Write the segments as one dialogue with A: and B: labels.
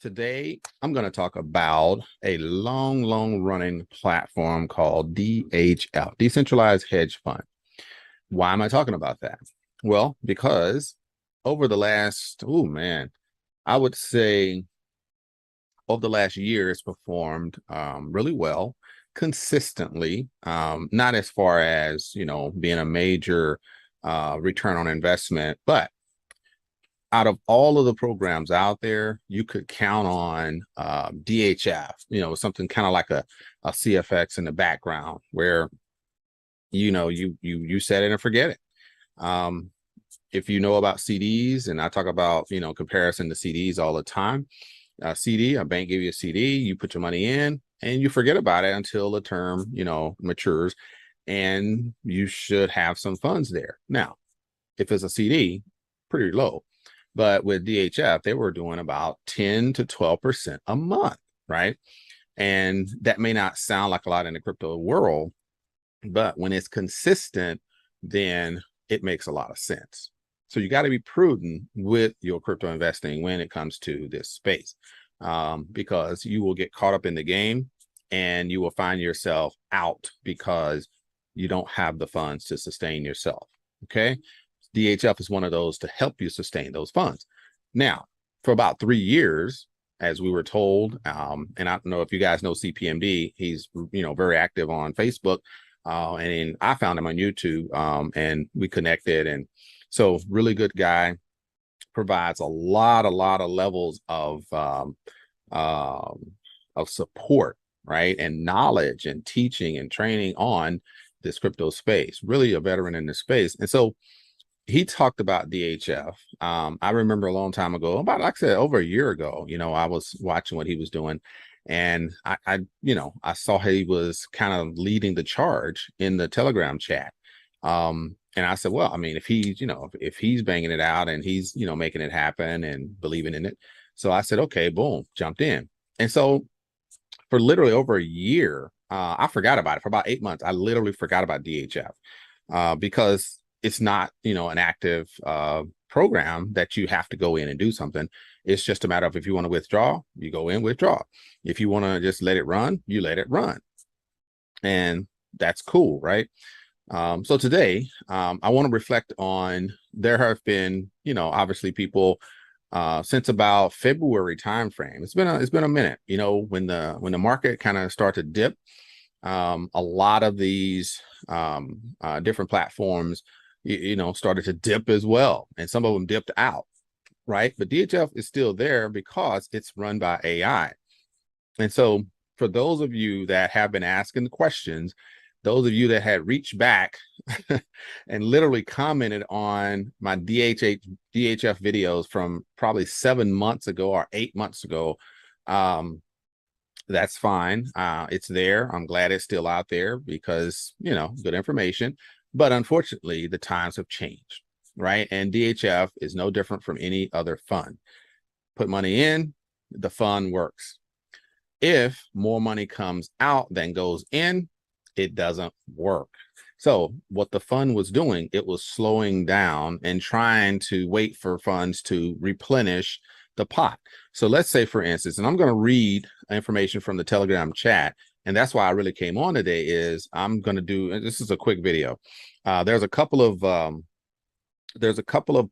A: Today, I'm going to talk about a long running platform called DHF, Decentralized Hedge Fund. Why am I talking about that? Well, because over the last, I would say over the last year, it's performed really well, consistently, not as far as, being a major return on investment, but out of all of the programs out there, you could count on DHF, something kind of like a CFX in the background where, you set it and forget it. If you know about CDs, and I talk about, comparison to CDs all the time, a bank give you a CD, you put your money in and you forget about it until the term, matures, and you should have some funds there. Now, if it's a CD, pretty low. But with DHF, they were doing about 10 to 12% a month, right? And that may not sound like a lot in the crypto world, but when it's consistent, then it makes a lot of sense. So you got to be prudent with your crypto investing when it comes to this space, because you will get caught up in the game and you will find yourself out because you don't have the funds to sustain yourself, okay? DHF is one of those to help you sustain those funds. Now, for about 3 years, as we were told, and I don't know if you guys know CPMD, he's, very active on Facebook, and I found him on YouTube, and we connected. And so really good guy, provides a lot of levels of support, right? And knowledge and teaching and training on this crypto space, really a veteran in the space. And so he talked about DHF. I remember a long time ago, about, like I said, over a year ago, I was watching what he was doing, and I saw he was kind of leading the charge in the Telegram chat. And I said, well, I mean, if he's banging it out and he's, making it happen and believing in it. So I said, okay, boom, jumped in. And so for literally over a year, I forgot about it. For about 8 months, I literally forgot about DHF, because it's not, an active program that you have to go in and do something. It's just a matter of, if you want to withdraw, you go in, withdraw. If you want to just let it run, you let it run. And that's cool, right? So today, I want to reflect on, there have been, obviously people since about February timeframe. It's been a minute, when the market kind of started to dip. A lot of these different platforms started to dip as well, and some of them dipped out, right? But DHF is still there because it's run by AI. And so for those of you that have been asking the questions, those of you that had reached back and literally commented on my DHF videos from probably 7 months ago or 8 months ago, that's fine. It's there. I'm glad it's still out there because, good information. But unfortunately, the times have changed, right? And DHF is no different from any other fund. Put money in, the fund works. If more money comes out than goes in, it doesn't work. So what the fund was doing, it was slowing down and trying to wait for funds to replenish the pot. So let's say, for instance, and I'm going to read information from the Telegram chat, and that's why I really came on today, is I'm going to do, this is a quick video. There's a couple of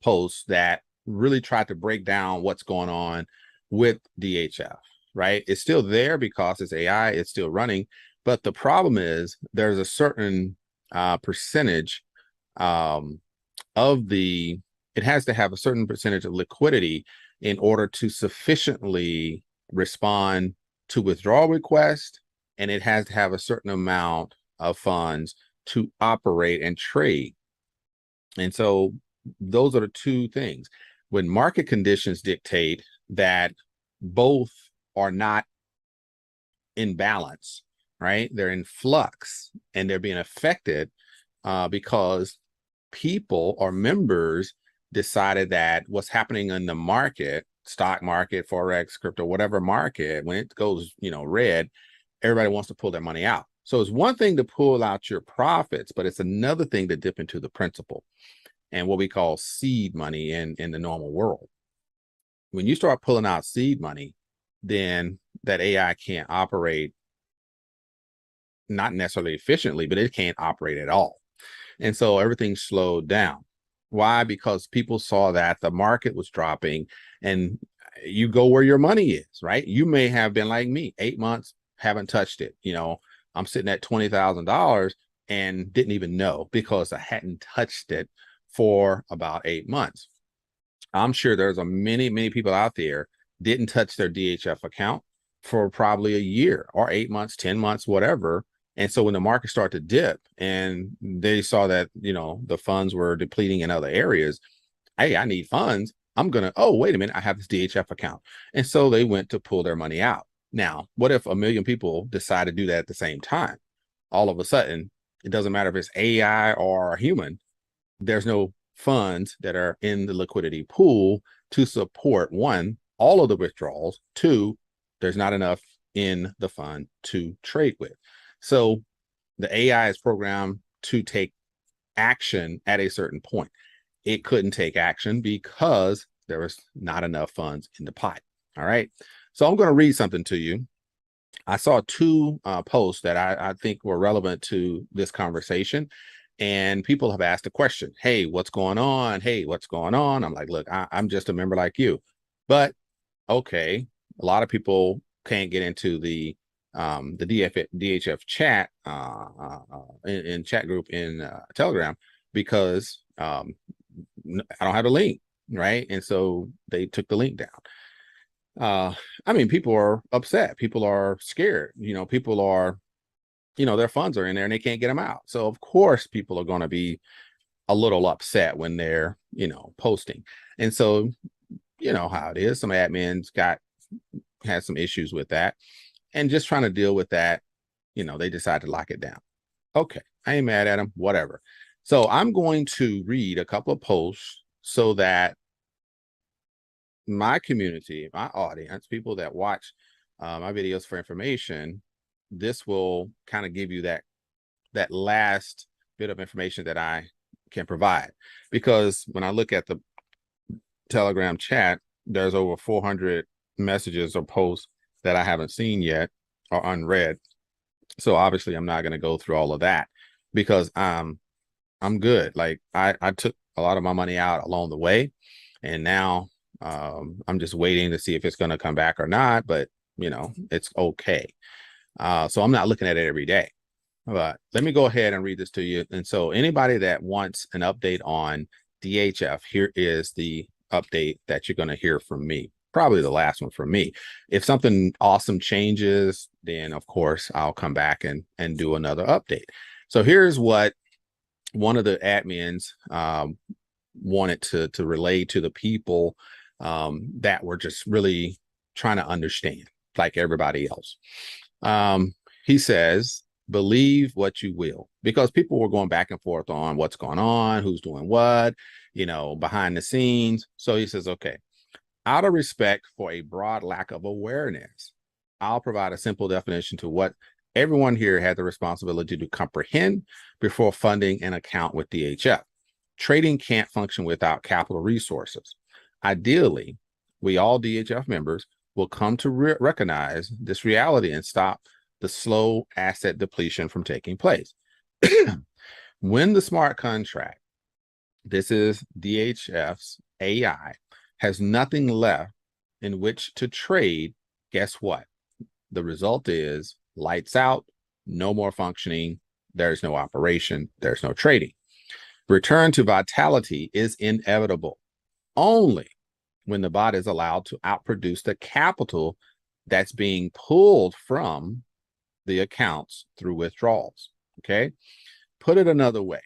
A: posts that really tried to break down what's going on with DHF, right? It's still there because it's AI, it's still running. But the problem is there's a certain percentage it has to have a certain percentage of liquidity in order to sufficiently respond to withdrawal requests, and it has to have a certain amount of funds to operate and trade. And so those are the two things. When market conditions dictate that both are not in balance, right? They're in flux and they're being affected because people or members decided that what's happening in the market, stock market, Forex, crypto, whatever market, when it goes, red, everybody wants to pull their money out. So it's one thing to pull out your profits, but it's another thing to dip into the principal and what we call seed money in the normal world. When you start pulling out seed money, then that AI can't operate, not necessarily efficiently, but it can't operate at all. And so everything slowed down. Why? Because people saw that the market was dropping, and you go where your money is, right? You may have been like me, 8 months, haven't touched it. I'm sitting at $20,000 and didn't even know because I hadn't touched it for about 8 months. I'm sure there's many people out there didn't touch their DHF account for probably a year or 8 months, 10 months, whatever. And so when the market started to dip and they saw that, the funds were depleting in other areas, hey, I need funds. Oh, wait a minute, I have this DHF account. And so they went to pull their money out. Now, what if a million people decide to do that at the same time? All of a sudden, it doesn't matter if it's AI or a human, there's no funds that are in the liquidity pool to support, one, all of the withdrawals, two, there's not enough in the fund to trade with. So the AI is programmed to take action at a certain point. It couldn't take action because there was not enough funds in the pot. All right. So I'm going to read something to you. I saw two posts that I think were relevant to this conversation. And people have asked the question, hey, what's going on? Hey, what's going on? I'm like, look, I'm just a member like you. But okay, a lot of people can't get into the DHF chat in chat group in Telegram because I don't have the link, right? And so they took the link down. People are upset. People are scared. People are, their funds are in there and they can't get them out. So of course, people are going to be a little upset when they're, posting. And so, you know how it is. Some admins had some issues with that, and just trying to deal with that, they decide to lock it down. Okay, I ain't mad at them, whatever. So I'm going to read a couple of posts so that my community, my audience, people that watch my videos for information, this will kind of give you that last bit of information that I can provide. Because when I look at the Telegram chat, there's over 400 messages or posts that I haven't seen yet or unread. So obviously I'm not going to go through all of that because I'm good. Like I took a lot of my money out along the way, and now I'm just waiting to see if it's going to come back or not, but it's okay. So I'm not looking at it every day. But let me go ahead and read this to you. And so anybody that wants an update on DHF, here is the update that you're going to hear from me. Probably the last one from me. If something awesome changes, then of course I'll come back and do another update. So here's what one of the admins wanted to relay to the people that were just really trying to understand, like everybody else. He says, believe what you will, because people were going back and forth on what's going on, who's doing what, behind the scenes. So he says, okay, out of respect for a broad lack of awareness, I'll provide a simple definition to what everyone here had the responsibility to comprehend before funding an account with DHF. Trading can't function without capital resources. Ideally, we all DHF members will come to recognize this reality and stop the slow asset depletion from taking place. When the smart contract, this is DHF's AI, has nothing left in which to trade, guess what? The result is lights out, no more functioning, there's no operation, there's no trading. Return to vitality is inevitable only when the bot is allowed to outproduce the capital that's being pulled from the accounts through withdrawals. Okay. Put it another way.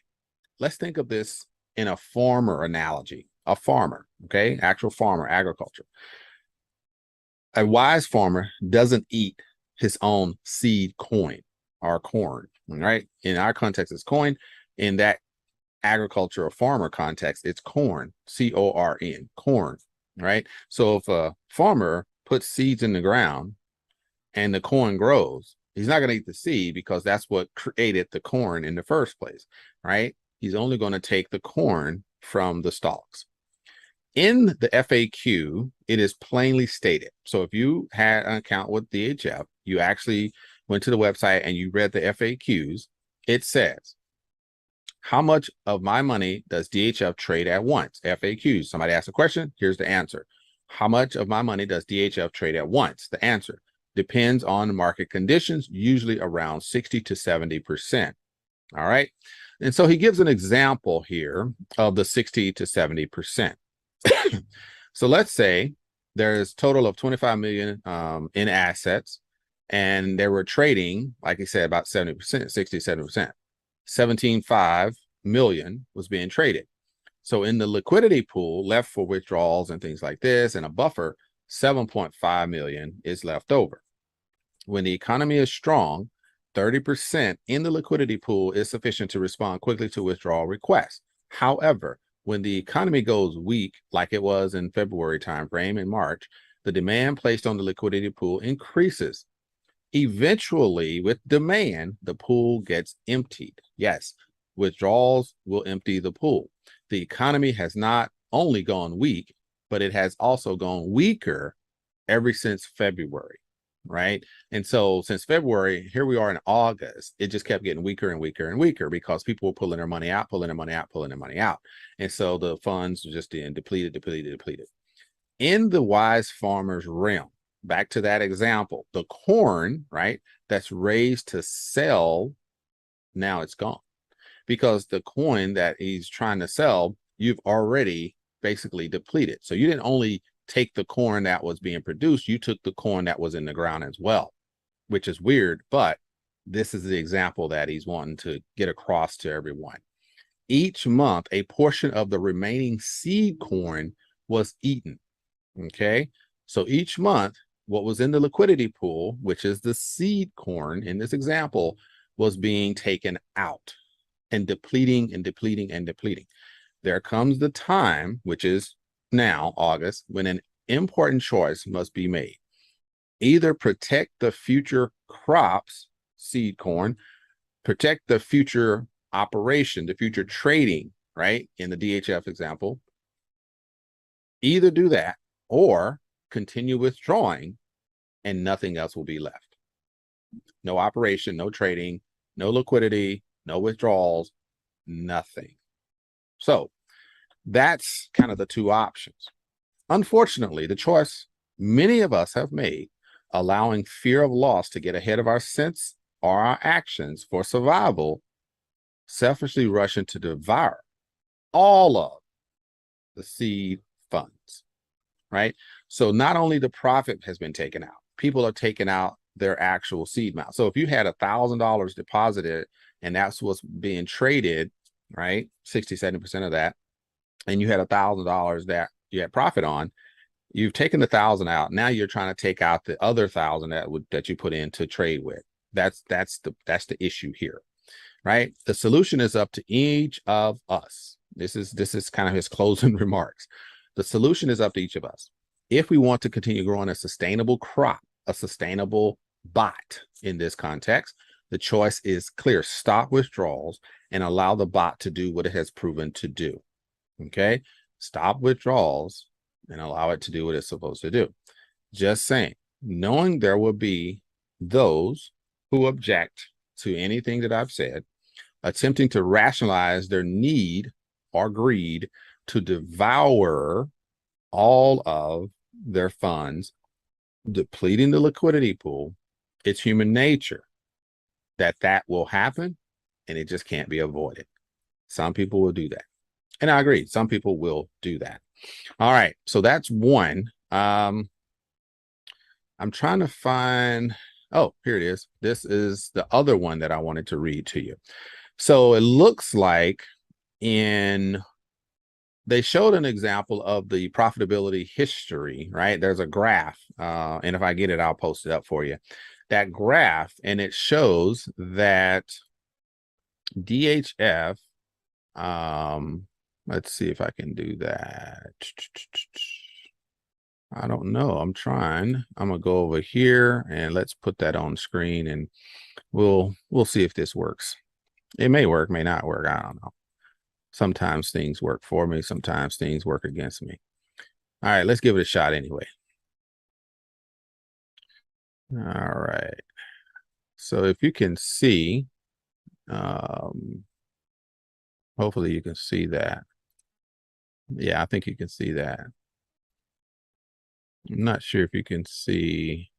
A: Let's think of this in a farmer analogy. A farmer, okay, actual farmer, agriculture. A wise farmer doesn't eat his own seed coin or corn, right? In our context, it's coin. In that agriculture or farmer context, it's corn, C-O-R-N, corn, right? So if a farmer puts seeds in the ground and the corn grows, he's not going to eat the seed because that's what created the corn in the first place, right? He's only going to take the corn from the stalks. In the FAQ, it is plainly stated. So if you had an account with DHF, you actually went to the website and you read the FAQs, it says, how much of my money does DHF trade at once? FAQs. Somebody asked a question. Here's the answer. How much of my money does DHF trade at once? The answer depends on market conditions, usually around 60 to 70%. All right. And so he gives an example here of the 60 to 70%. So let's say there's a total of 25 million in assets, and they were trading, like he said, about 70%, 60, 70%. 17.5 million was being traded. So in the liquidity pool left for withdrawals and things like this and a buffer, 7.5 million is left over. When the economy is strong, 30% in the liquidity pool is sufficient to respond quickly to withdrawal requests. However, when the economy goes weak, like it was in February timeframe in March, the demand placed on the liquidity pool increases. Eventually, with demand, the pool gets emptied. Yes, withdrawals will empty the pool. The economy has not only gone weak, but it has also gone weaker ever since February, right? And so since February, here we are in August, it just kept getting weaker and weaker and weaker because people were pulling their money out, pulling their money out, pulling their money out. And so the funds were just being depleted. In the wise farmer's realm, back to that example, the corn, right, that's raised to sell, now it's gone. Because the coin that he's trying to sell, you've already basically depleted. So you didn't only take the corn that was being produced, you took the corn that was in the ground as well, which is weird, but this is the example that he's wanting to get across to everyone. Each month, a portion of the remaining seed corn was eaten, okay? So each month, what was in the liquidity pool, which is the seed corn in this example, was being taken out and depleting and depleting and depleting. There comes the time, which is now August, when an important choice must be made. Either protect the future crops, seed corn, protect the future operation, the future trading, right? In the DHF example, either do that or continue withdrawing and nothing else will be left. No operation, no trading, no liquidity, no withdrawals, nothing. So that's kind of the two options. Unfortunately, the choice many of us have made, allowing fear of loss to get ahead of our sense or our actions for survival, selfishly rushing to devour all of the seed funds, right? So not only the profit has been taken out, people are taking out their actual seed amount. So if you had $1,000 deposited and that's what's being traded, right? 60, 70% of that, and you had $1,000 that you had profit on, you've taken the 1,000 out. Now you're trying to take out the other 1,000 that you put in to trade with. That's the issue here, right? The solution is up to each of us. This is kind of his closing remarks. The solution is up to each of us. If we want to continue growing a sustainable crop, a sustainable bot in this context, the choice is clear. Stop withdrawals and allow the bot to do what it has proven to do. Okay? Stop withdrawals and allow it to do what it's supposed to do. Just saying, knowing there will be those who object to anything that I've said, attempting to rationalize their need or greed to devour all of their funds, depleting the liquidity pool. It's human nature that will happen, and it just can't be avoided. Some people will do that. And I agree, some people will do that. All right, so that's one. I'm trying to find, oh, here it is. This is the other one that I wanted to read to you. So it looks like they showed an example of the profitability history, right? There's a graph, and if I get it, I'll post it up for you. That graph, and it shows that DHF, let's see if I can do that. I don't know. I'm trying. I'm gonna go over here and let's put that on screen, and we'll see if this works. It may work, may not work. I don't know. Sometimes things work for me. Sometimes things work against me. All right, let's give it a shot anyway. All right. So if you can see, hopefully you can see that. Yeah, I think you can see that. I'm not sure if you can see.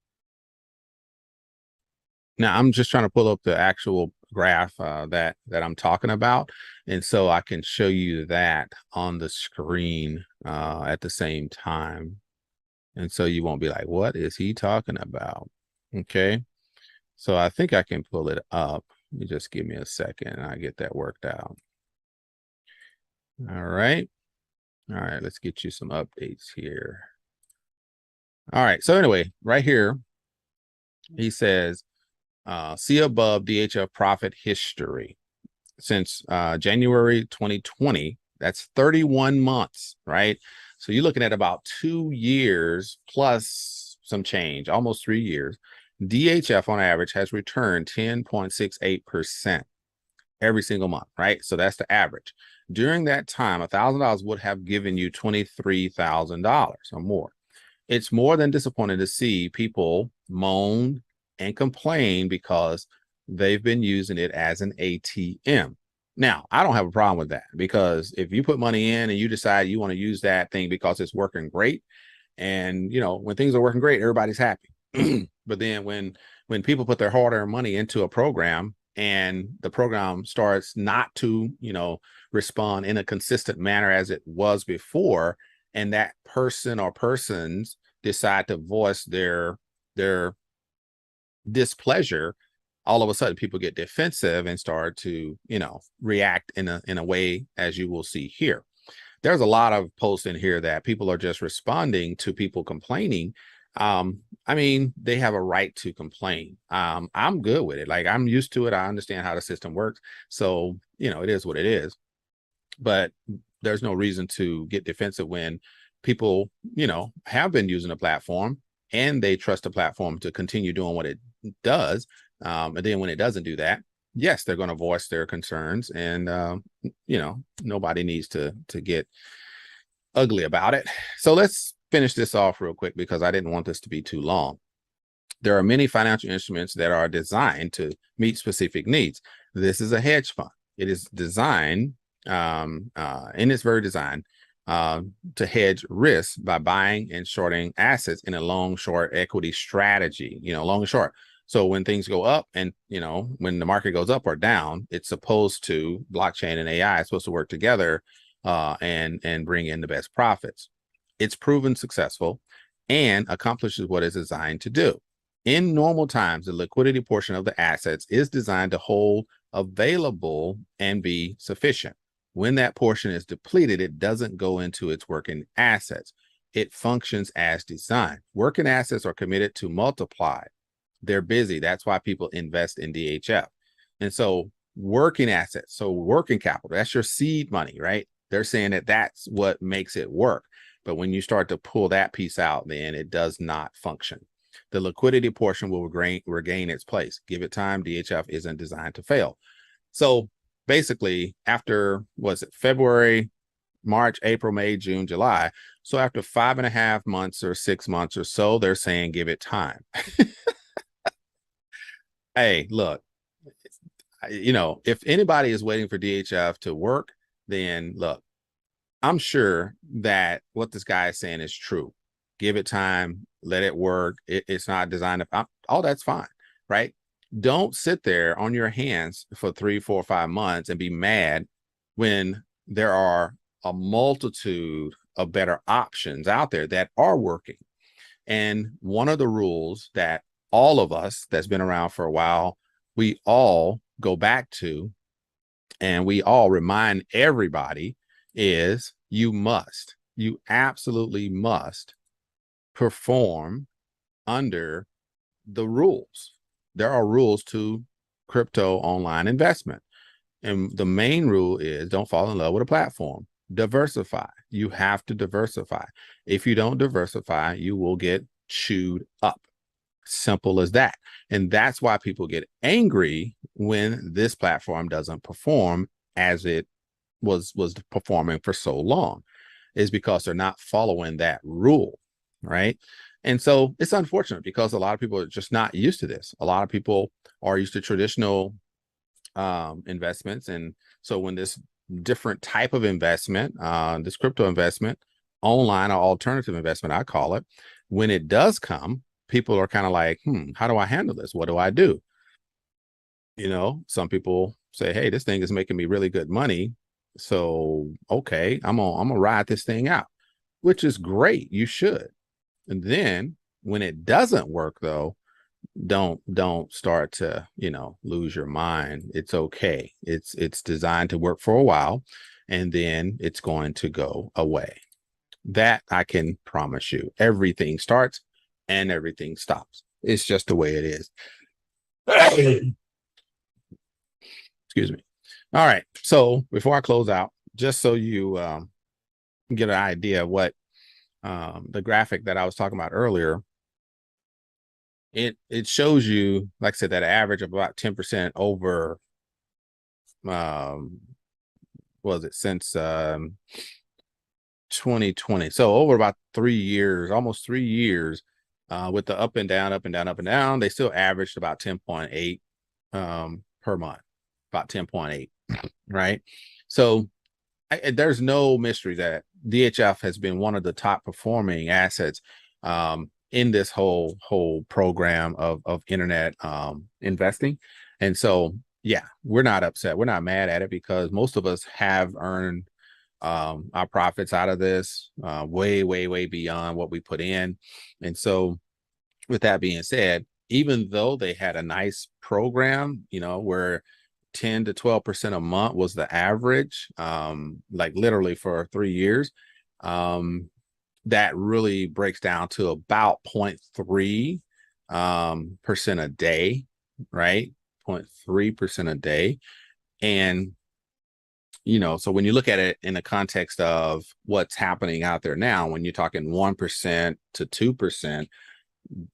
A: Now, I'm just trying to pull up the actual graph that I'm talking about, and so I can show you that on the screen at the same time, and so you won't be like, "What is he talking about?" Okay, so I think I can pull it up. You just give me a second, and I get that worked out. All right, let's get you some updates here. All right, so anyway, right here, he says, see above DHF profit history since January 2020. That's 31 months, right? So you're looking at about 2 years plus some change, almost 3 years. DHF on average has returned 10.68% every single month, right? So that's the average. During that time, $1,000 would have given you $23,000 or more. It's more than disappointing to see people moan and complain because they've been using it as an ATM. Now, I don't have a problem with that, because if you put money in and you decide you want to use that thing because it's working great, and when things are working great, everybody's happy. But then when people put their hard-earned money into a program and the program starts not to respond in a consistent manner as it was before, and that person or persons decide to voice their displeasure, all of a sudden people get defensive and start to react in a way, as you will see here. There's a lot of posts in here that people are just responding to people complaining. I mean, they have a right to complain. I'm good with it. Like, I'm used to it. I understand how the system works. So, it is what it is. But there's no reason to get defensive when people, have been using a platform and they trust the platform to continue doing what it does. And then when it doesn't do that, yes, they're going to voice their concerns, and nobody needs to get ugly about it. So let's finish this off real quick, because I didn't want this to be too long. There are many financial instruments that are designed to meet specific needs. This is a hedge fund. It is designed, in its very design, to hedge risk by buying and shorting assets in a long short equity strategy, long and short. So when things go up, and when the market goes up or down, it's supposed to, blockchain and AI is supposed to work together and bring in the best profits. It's proven successful and accomplishes what it's designed to do. In normal times, the liquidity portion of the assets is designed to hold available and be sufficient. When that portion is depleted, it doesn't go into its working assets. It functions as designed. Working assets are committed to multiply. They're busy. That's why people invest in DHF. And so working assets, so working capital, that's your seed money, right? They're saying that that's what makes it work. But when you start to pull that piece out, then it does not function. The liquidity portion will regain its place. Give it time. DHF isn't designed to fail. So basically, after, was it February, March, April, May, June, July? So after 5.5 months or 6 months or so, they're saying give it time. Hey, look, if anybody is waiting for DHF to work, then look, I'm sure that what this guy is saying is true. Give it time, let it work. It's not designed to, all that's fine, right? Don't sit there on your hands for 3, 4, 5 months and be mad when there are a multitude of better options out there that are working. And one of the rules that all of us that's been around for a while, we all go back to, and we all remind everybody, is you absolutely must perform under the rules. There are rules to crypto online investment. And the main rule is don't fall in love with a platform. Diversify. You have to diversify. If you don't diversify, you will get chewed up. Simple as that. And that's why people get angry when this platform doesn't perform as it was performing for so long. is because they're not following that rule, right? And so it's unfortunate because a lot of people are just not used to this. A lot of people are used to traditional investments. And so when this different type of investment, this crypto investment, online or alternative investment, I call it, when it does come, people are kind of like, how do I handle this? What do I do? You know, some people say, hey, this thing is making me really good money. So, okay, I'm gonna ride this thing out, which is great. You should. And then when it doesn't work though, don't start to, lose your mind. It's okay. It's designed to work for a while, and then it's going to go away. That I can promise you. Everything starts and everything stops. It's just the way it is. Excuse me. All right. So before I close out, just so you get an idea of what the graphic that I was talking about earlier, it shows you, like I said, that average of about 10% over, was it since 2020. So over about 3 years, almost 3 years, with the up and down, up and down, up and down, they still averaged about 10.8 per month, about 10.8, right? So there's no mystery that DHF has been one of the top performing assets in this whole program of internet investing. And so, yeah, we're not upset. We're not mad at it because most of us have earned our profits out of this way beyond what we put in. And so with that being said, even though they had a nice program, where 10 to 12% a month was the average, like literally for 3 years, that really breaks down to about 0.3 percent a day, right? 0.3% a day. And so when you look at it in the context of what's happening out there now, when you're talking 1% to 2%,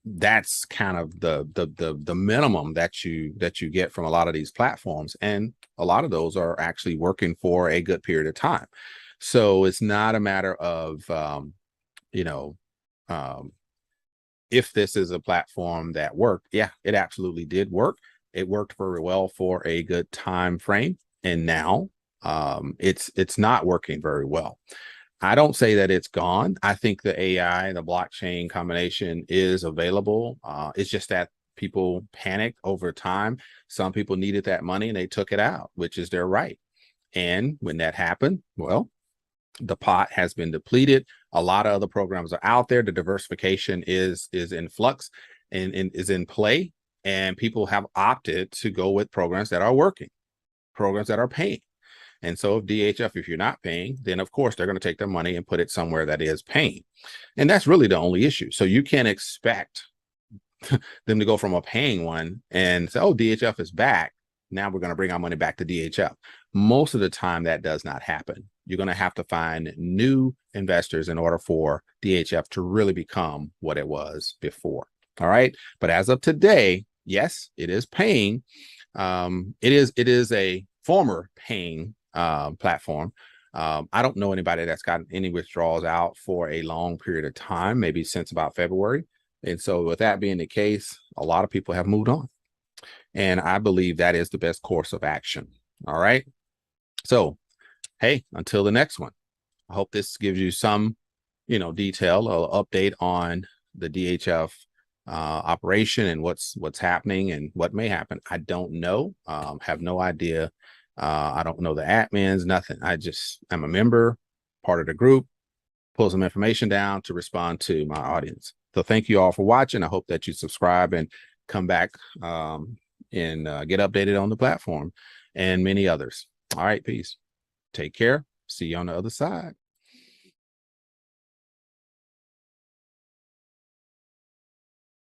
A: that's kind of the minimum that you get from a lot of these platforms, and a lot of those are actually working for a good period of time. So it's not a matter of if this is a platform that worked. Yeah, it absolutely did work. It worked very well for a good time frame, and now it's not working very well. I don't say that it's gone. I think the AI, the blockchain combination is available. It's just that people panicked over time. Some people needed that money and they took it out, which is their right. And when that happened, well, the pot has been depleted. A lot of other programs are out there. The diversification is in flux and is in play. And people have opted to go with programs that are working, programs that are paying. And so if DHF, if you're not paying, then of course they're going to take their money and put it somewhere that is paying. And that's really the only issue. So you can't expect them to go from a paying one and say, oh, DHF is back. Now we're going to bring our money back to DHF. Most of the time that does not happen. You're going to have to find new investors in order for DHF to really become what it was before. All right. But as of today, yes, it is paying. It is a former paying platform. I don't know anybody that's gotten any withdrawals out for a long period of time, maybe since about February. And so with that being the case, a lot of people have moved on. And I believe that is the best course of action. All right. So, hey, until the next one, I hope this gives you some, detail or update on the DHF operation and what's happening and what may happen. I don't know, have no idea. I don't know the admins, nothing. I just am a member, part of the group, pull some information down to respond to my audience. So thank you all for watching. I hope that you subscribe and come back and get updated on the platform and many others. All right, peace. Take care. See you on the other side.